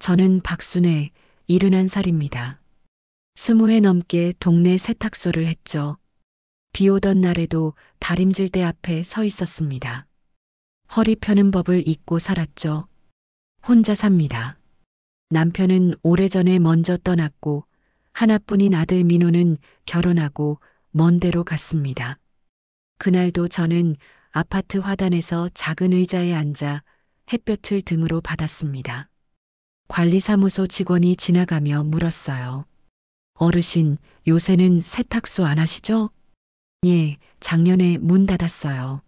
저는 박순애, 71살입니다. 20회 넘게 동네 세탁소를 했죠. 비 오던 날에도 다림질대 앞에 서 있었습니다. 허리 펴는 법을 잊고 살았죠. 혼자 삽니다. 남편은 오래전에 먼저 떠났고 하나뿐인 아들 민호는 결혼하고 먼 데로 갔습니다. 그날도 저는 아파트 화단에서 작은 의자에 앉아 햇볕을 등으로 받았습니다. 관리사무소 직원이 지나가며 물었어요. 어르신, 요새는 세탁소 안 하시죠? 예, 작년에 문 닫았어요.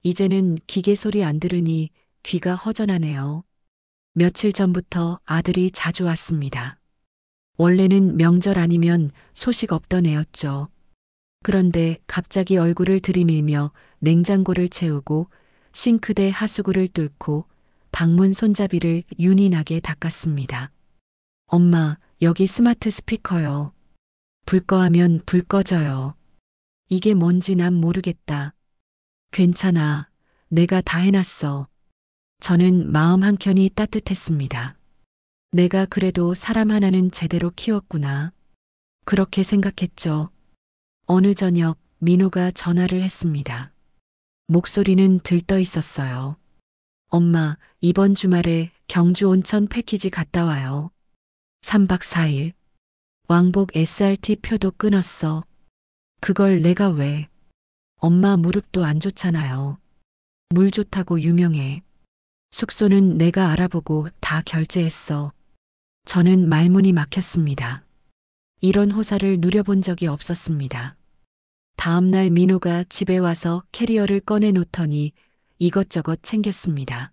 이제는 기계 소리 안 들으니 귀가 허전하네요. 며칠 전부터 아들이 자주 왔습니다. 원래는 명절 아니면 소식 없던 애였죠. 그런데 갑자기 얼굴을 들이밀며 냉장고를 채우고 싱크대 하수구를 뚫고 방문 손잡이를 윤이 나게 닦았습니다. 엄마, 여기 스마트 스피커요. 불 꺼하면 불 꺼져요. 이게 뭔지 난 모르겠다. 괜찮아. 내가 다 해놨어. 저는 마음 한켠이 따뜻했습니다. 내가 그래도 사람 하나는 제대로 키웠구나. 그렇게 생각했죠. 어느 저녁 민호가 전화를 했습니다. 목소리는 들떠 있었어요. 엄마, 이번 주말에 경주 온천 패키지 갔다 와요. 3박 4일. 왕복 SRT 표도 끊었어. 그걸 내가 왜? 엄마 무릎도 안 좋잖아요. 물 좋다고 유명해. 숙소는 내가 알아보고 다 결제했어. 저는 말문이 막혔습니다. 이런 호사를 누려본 적이 없었습니다. 다음 날 민호가 집에 와서 캐리어를 꺼내 놓더니 이것저것 챙겼습니다.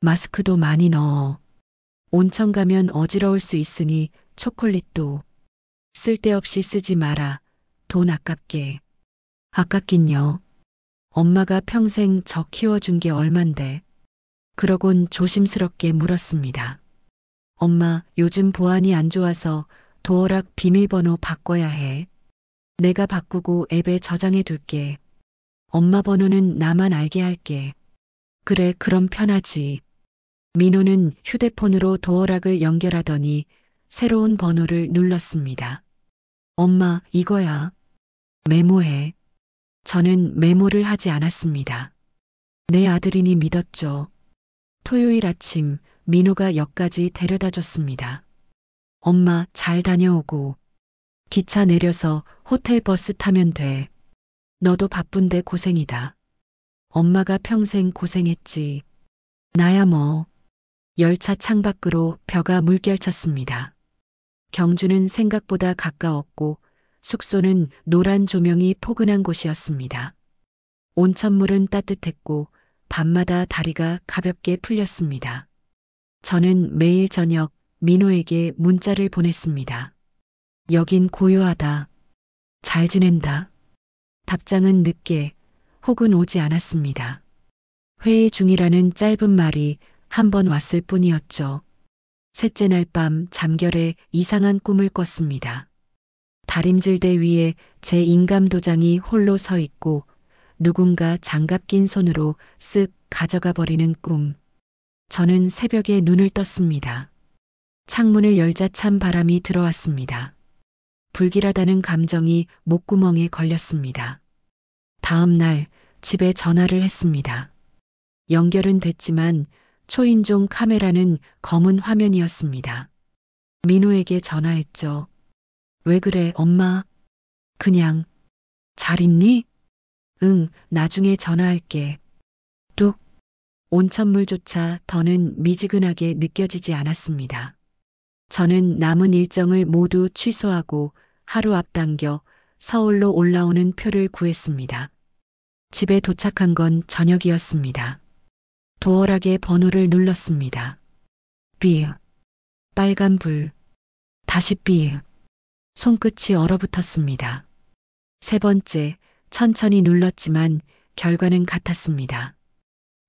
마스크도 많이 넣어. 온천 가면 어지러울 수 있으니 초콜릿도. 쓸데없이 쓰지 마라. 돈 아깝게. 아깝긴요. 엄마가 평생 저 키워준 게 얼만데. 그러곤 조심스럽게 물었습니다. 엄마, 요즘 보안이 안 좋아서 도어락 비밀번호 바꿔야 해. 내가 바꾸고 앱에 저장해 둘게. 엄마 번호는 나만 알게 할게. 그래, 그럼 편하지. 민호는 휴대폰으로 도어락을 연결하더니 새로운 번호를 눌렀습니다. 엄마, 이거야. 메모해. 저는 메모를 하지 않았습니다. 내 아들이니 믿었죠. 토요일 아침 민호가 역까지 데려다 줬습니다. 엄마, 잘 다녀오고. 기차 내려서 호텔 버스 타면 돼. 너도 바쁜데 고생이다. 엄마가 평생 고생했지. 나야 뭐. 열차 창밖으로 벼가 물결쳤습니다. 경주는 생각보다 가까웠고 숙소는 노란 조명이 포근한 곳이었습니다. 온천물은 따뜻했고 밤마다 다리가 가볍게 풀렸습니다. 저는 매일 저녁 민호에게 문자를 보냈습니다. 여긴 고요하다. 잘 지낸다. 답장은 늦게 혹은 오지 않았습니다. 회의 중이라는 짧은 말이 한 번 왔을 뿐이었죠. 셋째 날 밤 잠결에 이상한 꿈을 꿨습니다. 다림질대 위에 제 인감도장이 홀로 서 있고 누군가 장갑 낀 손으로 쓱 가져가 버리는 꿈. 저는 새벽에 눈을 떴습니다. 창문을 열자 찬 바람이 들어왔습니다. 불길하다는 감정이 목구멍에 걸렸습니다. 다음 날 집에 전화를 했습니다. 연결은 됐지만 초인종 카메라는 검은 화면이었습니다. 민호에게 전화했죠. 왜 그래, 엄마? 그냥. 잘 있니? 응, 나중에 전화할게. 뚝. 온천물조차 더는 미지근하게 느껴지지 않았습니다. 저는 남은 일정을 모두 취소하고 하루 앞당겨 서울로 올라오는 표를 구했습니다. 집에 도착한 건 저녁이었습니다. 도어락의 번호를 눌렀습니다. 삐. 빨간 불. 다시 삐. 손끝이 얼어붙었습니다. 세 번째, 천천히 눌렀지만 결과는 같았습니다.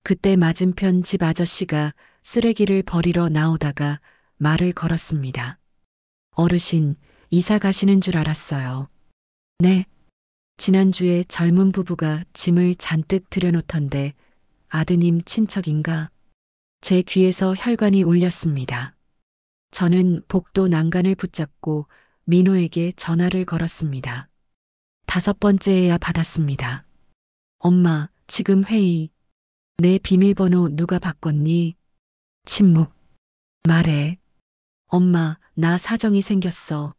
그때 맞은편 집 아저씨가 쓰레기를 버리러 나오다가 말을 걸었습니다. 어르신, 이사 가시는 줄 알았어요. 네. 지난주에 젊은 부부가 짐을 잔뜩 들여놓던데 아드님 친척인가? 제 귀에서 혈관이 울렸습니다. 저는 복도 난간을 붙잡고 민호에게 전화를 걸었습니다. 5번째에야 받았습니다. 엄마, 지금 회의. 내 비밀번호 누가 바꿨니? 침묵. 말해. 엄마, 나 사정이 생겼어.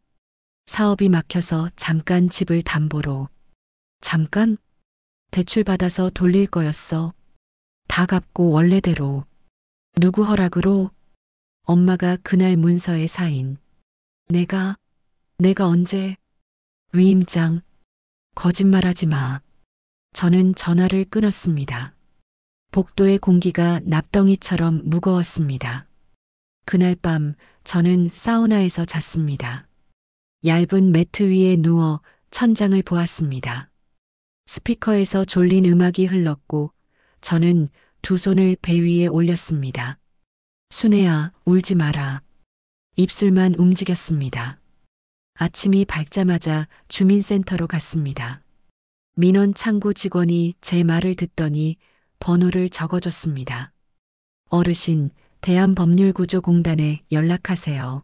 사업이 막혀서 잠깐 집을 담보로. 잠깐? 대출 받아서 돌릴 거였어. 다 갚고 원래대로. 누구 허락으로? 엄마가 그날 문서에 사인. 내가 언제? 위임장. 거짓말하지 마. 저는 전화를 끊었습니다. 복도의 공기가 납덩이처럼 무거웠습니다. 그날 밤 저는 사우나에서 잤습니다. 얇은 매트 위에 누워 천장을 보았습니다. 스피커에서 졸린 음악이 흘렀고 저는 두 손을 배 위에 올렸습니다. 순애야, 울지 마라. 입술만 움직였습니다. 아침이 밝자마자 주민센터로 갔습니다. 민원 창구 직원이 제 말을 듣더니 번호를 적어줬습니다. 어르신, 대한법률구조공단에 연락하세요.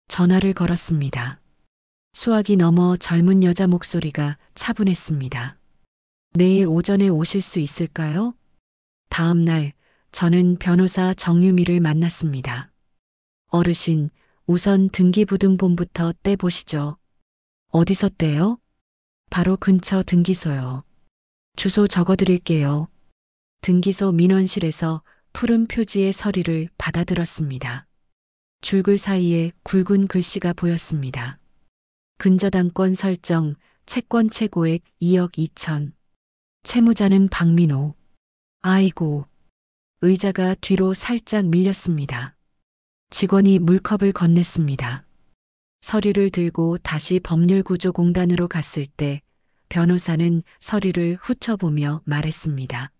전화를 걸었습니다. 수화기 너머 젊은 여자 목소리가 차분했습니다. 내일 오전에 오실 수 있을까요? 다음 날 저는 변호사 정유미를 만났습니다. 어르신, 우선 등기부등본부터 떼보시죠. 어디서 떼요? 바로 근처 등기소요. 주소 적어드릴게요. 등기소 민원실에서 푸른 표지의 서류를 받아들었습니다. 줄글 사이에 굵은 글씨가 보였습니다. 근저당권 설정, 채권 최고액 2억 2천. 채무자는 박민호. 아이고. 의자가 뒤로 살짝 밀렸습니다. 직원이 물컵을 건넸습니다. 서류를 들고 다시 법률구조공단으로 갔을 때 변호사는 서류를 훑어보며 말했습니다.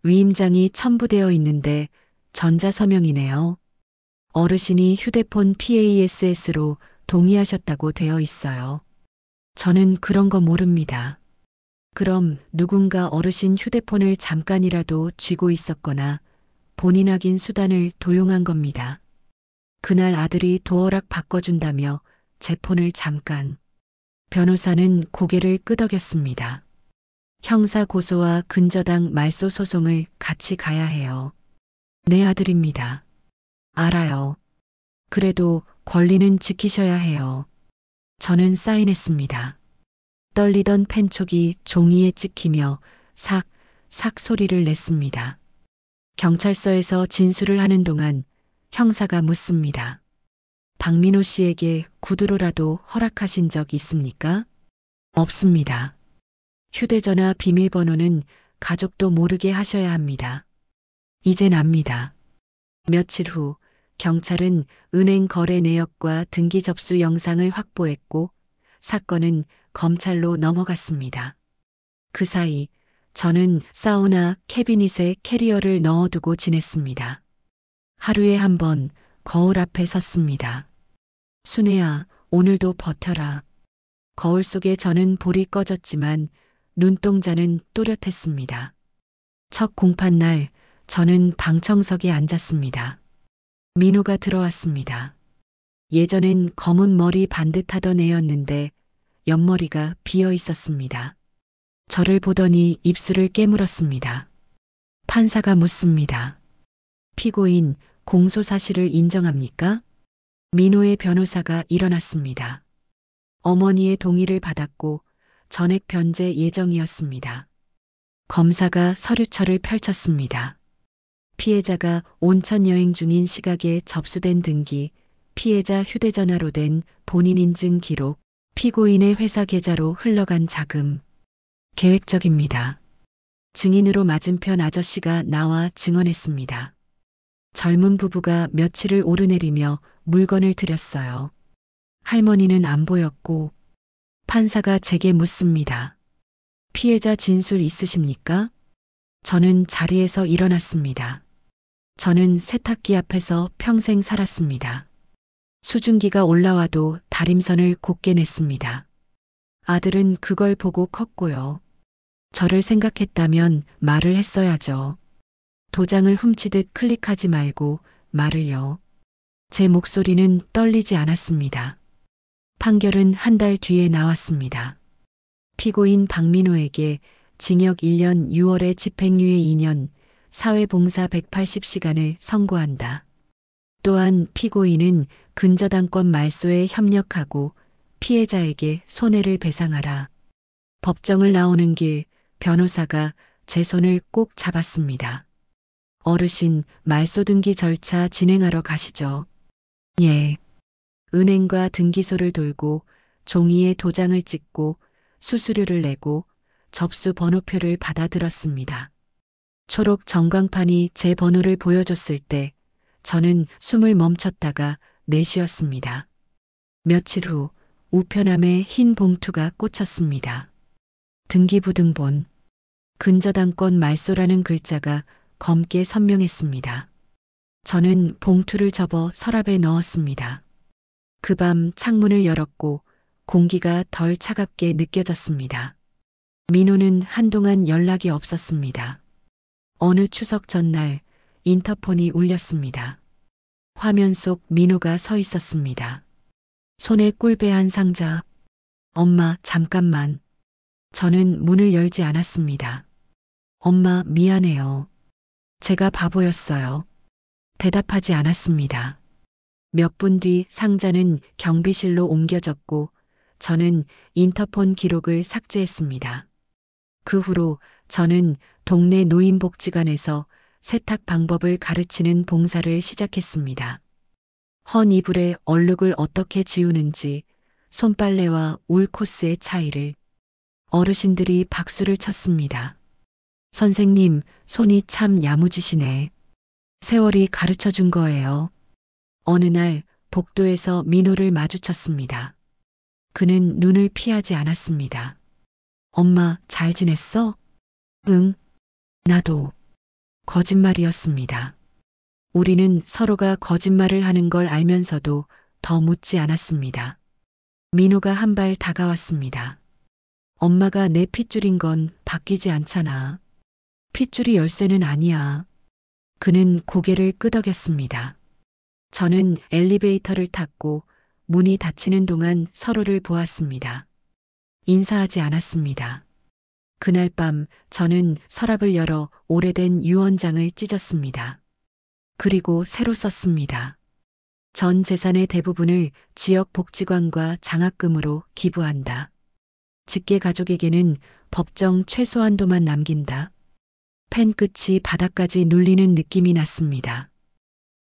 위임장이 첨부되어 있는데 전자서명이네요. 어르신이 휴대폰 PASS로 동의하셨다고 되어 있어요. 저는 그런 거 모릅니다. 그럼 누군가 어르신 휴대폰을 잠깐이라도 쥐고 있었거나 본인 확인 수단을 도용한 겁니다. 그날 아들이 도어락 바꿔준다며 제 폰을 잠깐. 변호사는 고개를 끄덕였습니다. 형사 고소와 근저당 말소 소송을 같이 가야 해요. 내 아들입니다. 알아요. 그래도 권리는 지키셔야 해요. 저는 사인했습니다. 떨리던 펜촉이 종이에 찍히며 삭, 삭 소리를 냈습니다. 경찰서에서 진술을 하는 동안 형사가 묻습니다. 박민호 씨에게 구두로라도 허락하신 적 있습니까? 없습니다. 휴대전화 비밀번호는 가족도 모르게 하셔야 합니다. 이젠 압니다. 며칠 후 경찰은 은행 거래 내역과 등기 접수 영상을 확보했고 사건은 검찰로 넘어갔습니다. 그 사이 저는 사우나 캐비닛에 캐리어를 넣어두고 지냈습니다. 하루에 한 번 거울 앞에 섰습니다. 순애야, 오늘도 버텨라. 거울 속에 저는 볼이 꺼졌지만 눈동자는 또렷했습니다. 첫 공판 날 저는 방청석에 앉았습니다. 민호가 들어왔습니다. 예전엔 검은 머리 반듯하던 애였는데 옆머리가 비어 있었습니다. 저를 보더니 입술을 깨물었습니다. 판사가 묻습니다. 피고인 공소 사실을 인정합니까? 민호의 변호사가 일어났습니다. 어머니의 동의를 받았고 전액 변제 예정이었습니다. 검사가 서류철을 펼쳤습니다. 피해자가 온천 여행 중인 시각에 접수된 등기, 피해자 휴대전화로 된 본인 인증 기록, 피고인의 회사 계좌로 흘러간 자금. 계획적입니다. 증인으로 맞은편 아저씨가 나와 증언했습니다. 젊은 부부가 며칠을 오르내리며 물건을 들였어요. 할머니는 안 보였고 판사가 제게 묻습니다. 피해자 진술 있으십니까? 저는 자리에서 일어났습니다. 저는 세탁기 앞에서 평생 살았습니다. 수증기가 올라와도 다림선을 곧게 냈습니다. 아들은 그걸 보고 컸고요. 저를 생각했다면 말을 했어야죠. 도장을 훔치듯 클릭하지 말고 말을요. 제 목소리는 떨리지 않았습니다. 판결은 한 달 뒤에 나왔습니다. 피고인 박민호에게 징역 1년 6월에 집행유예 2년, 사회봉사 180시간을 선고한다. 또한 피고인은 근저당권 말소에 협력하고 피해자에게 손해를 배상하라. 법정을 나오는 길 변호사가 제 손을 꼭 잡았습니다. 어르신, 말소 등기 절차 진행하러 가시죠. 예. 은행과 등기소를 돌고 종이에 도장을 찍고 수수료를 내고 접수 번호표를 받아들었습니다. 초록 전광판이 제 번호를 보여줬을 때 저는 숨을 멈췄다가 내쉬었습니다. 며칠 후 우편함에 흰 봉투가 꽂혔습니다. 등기부등본. 근저당권 말소라는 글자가 검게 선명했습니다. 저는 봉투를 접어 서랍에 넣었습니다. 그 밤 창문을 열었고 공기가 덜 차갑게 느껴졌습니다. 민호는 한동안 연락이 없었습니다. 어느 추석 전날 인터폰이 울렸습니다. 화면 속 민호가 서 있었습니다. 손에 꿀배한 상자. 엄마, 잠깐만. 저는 문을 열지 않았습니다. 엄마, 미안해요. 제가 바보였어요. 대답하지 않았습니다. 몇 분 뒤 상자는 경비실로 옮겨졌고 저는 인터폰 기록을 삭제했습니다. 그 후로 저는 동네 노인복지관에서 세탁 방법을 가르치는 봉사를 시작했습니다. 헌 이불에 얼룩을 어떻게 지우는지, 손빨래와 울 코스의 차이를. 어르신들이 박수를 쳤습니다. 선생님, 손이 참 야무지시네. 세월이 가르쳐 준 거예요. 어느 날 복도에서 민호를 마주쳤습니다. 그는 눈을 피하지 않았습니다. 엄마, 잘 지냈어? 응, 나도. 거짓말이었습니다. 우리는 서로가 거짓말을 하는 걸 알면서도 더 묻지 않았습니다. 민호가 한 발 다가왔습니다. 엄마가 내 핏줄인 건 바뀌지 않잖아. 핏줄이 열쇠는 아니야. 그는 고개를 끄덕였습니다. 저는 엘리베이터를 탔고 문이 닫히는 동안 서로를 보았습니다. 인사하지 않았습니다. 그날 밤 저는 서랍을 열어 오래된 유언장을 찢었습니다. 그리고 새로 썼습니다. 전 재산의 대부분을 지역 복지관과 장학금으로 기부한다. 직계 가족에게는 법정 최소한도만 남긴다. 펜 끝이 바닥까지 눌리는 느낌이 났습니다.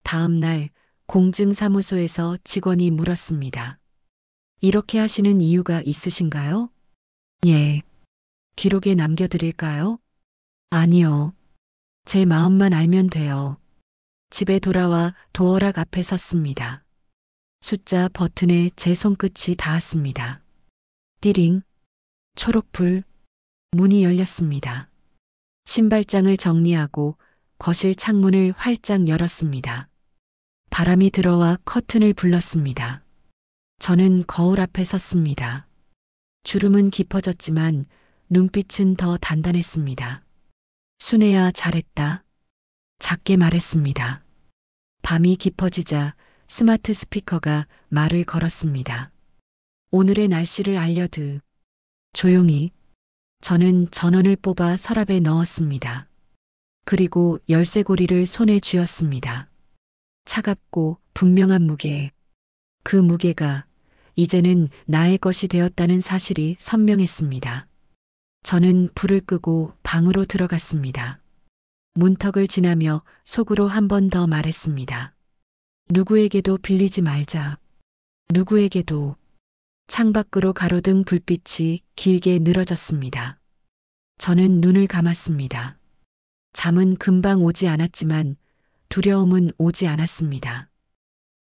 다음 날 공증사무소에서 직원이 물었습니다. 이렇게 하시는 이유가 있으신가요? 예. 기록에 남겨드릴까요? 아니요. 제 마음만 알면 돼요. 집에 돌아와 도어락 앞에 섰습니다. 숫자 버튼에 제 손끝이 닿았습니다. 띠링. 초록불. 문이 열렸습니다. 신발장을 정리하고 거실 창문을 활짝 열었습니다. 바람이 들어와 커튼을 불렀습니다. 저는 거울 앞에 섰습니다. 주름은 깊어졌지만 눈빛은 더 단단했습니다. 순애야, 잘했다. 작게 말했습니다. 밤이 깊어지자 스마트 스피커가 말을 걸었습니다. 오늘의 날씨를 알려드. 조용히. 저는 전원을 뽑아 서랍에 넣었습니다. 그리고 열쇠고리를 손에 쥐었습니다. 차갑고 분명한 무게. 그 무게가 이제는 나의 것이 되었다는 사실이 선명했습니다. 저는 불을 끄고 방으로 들어갔습니다. 문턱을 지나며 속으로 한 번 더 말했습니다. 누구에게도 빌리지 말자. 누구에게도. 창밖으로 가로등 불빛이 길게 늘어졌습니다. 저는 눈을 감았습니다. 잠은 금방 오지 않았지만 두려움은 오지 않았습니다.